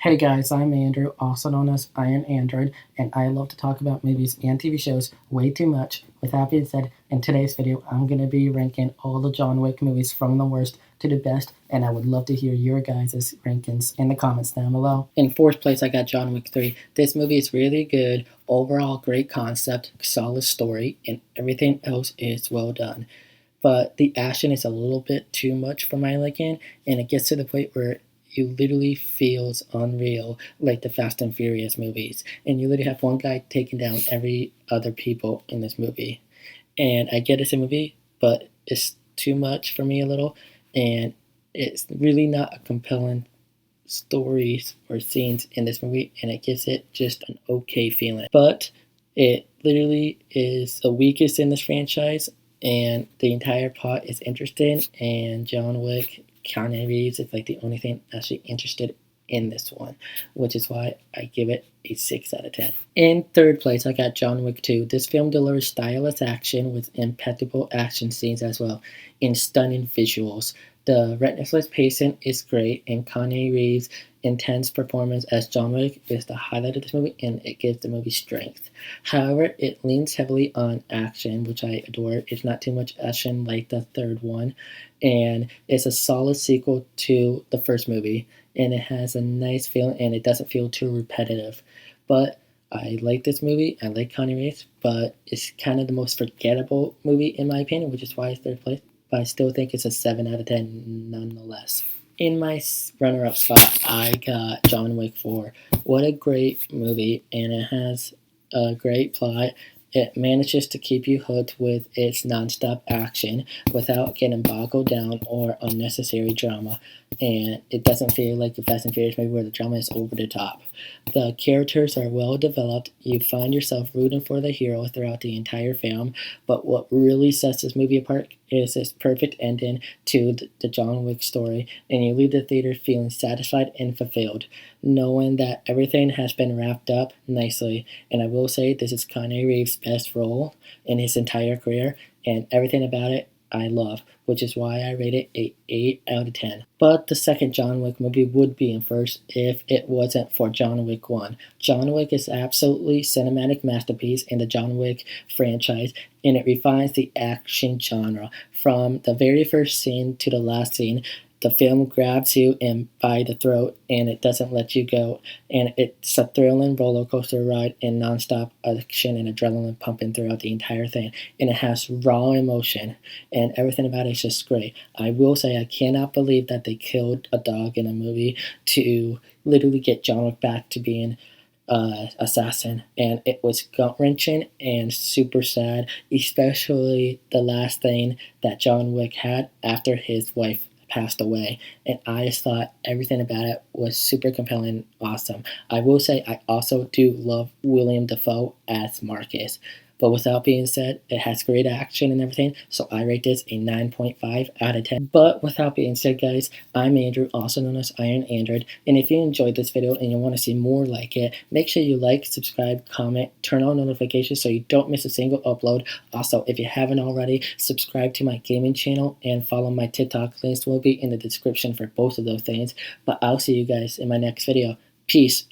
Hey guys, I'm Andrew, also known as Iron Android, and I love to talk about movies and TV shows way too much. With that being said, in today's video, I'm going to be ranking all the John Wick movies from the worst to the best, and I would love to hear your guys' rankings in the comments down below. In fourth place, I got John Wick 3. This movie is really good, overall great concept, solid story, and everything else is well done. But the action is a little bit too much for my liking, and it gets to the point where you literally feels unreal, like the Fast and Furious movies, and you literally have one guy taking down every other people in this movie. And I get it's a movie, but it's too much for me a little, and it's really not a compelling stories or scenes in this movie, and it gives it just an okay feeling. But it literally is the weakest in this franchise, and the entire plot is interesting, and John Wick, Keanu Reeves is like the only thing actually interested in this one, which is why I give it a 6 out of 10. In third place, I got John Wick 2. This film delivers stylish action with impeccable action scenes as well, and stunning visuals. The relentless pacing is great, and Keanu Reeves' intense performance as John Wick is the highlight of this movie, and it gives the movie strength. However, it leans heavily on action, which I adore. It's not too much action like the third one, and it's a solid sequel to the first movie, and it has a nice feeling, and it doesn't feel too repetitive. But I like this movie. I like Keanu Reeves, but it's kind of the most forgettable movie in my opinion, which is why it's third place. But I still think it's a 7 out of 10 nonetheless. In my runner-up spot, I got John Wick 4. What a great movie, and it has a great plot. It manages to keep you hooked with its nonstop action without getting boggled down or unnecessary drama, and it doesn't feel like the Fast and Furious movie where the drama is over the top. The characters are well developed. You find yourself rooting for the hero throughout the entire film, but what really sets this movie apart is its perfect ending to the John Wick story, and you leave the theater feeling satisfied and fulfilled, knowing that everything has been wrapped up nicely. And I will say this is Keanu Reeves' best role in his entire career, and everything about it I love, which is why I rate it a 8 out of 10. But the second John Wick movie would be in first if it wasn't for John Wick 1. John Wick is absolutely cinematic masterpiece in the John Wick franchise, and it refines the action genre. From the very first scene to the last scene, the film grabs you in by the throat, and it doesn't let you go. And it's a thrilling roller coaster ride and nonstop action and adrenaline pumping throughout the entire thing. And it has raw emotion, and everything about it is just great. I will say I cannot believe that they killed a dog in a movie to literally get John Wick back to being assassin, and it was gut wrenching and super sad, especially the last thing that John Wick had after his wife passed away, and I just thought everything about it was super compelling, awesome. I will say I also do love William Dafoe as Marcus. But without being said, it has great action and everything, so I rate this a 9.5 out of 10. But without being said, guys, I'm Andrew, also known as Iron Android, and if you enjoyed this video and you want to see more like it, make sure you like, subscribe, comment, turn on notifications so you don't miss a single upload. Also, if you haven't already, subscribe to my gaming channel and follow my TikTok. Links will be in the description for both of those things. But I'll see you guys in my next video. Peace.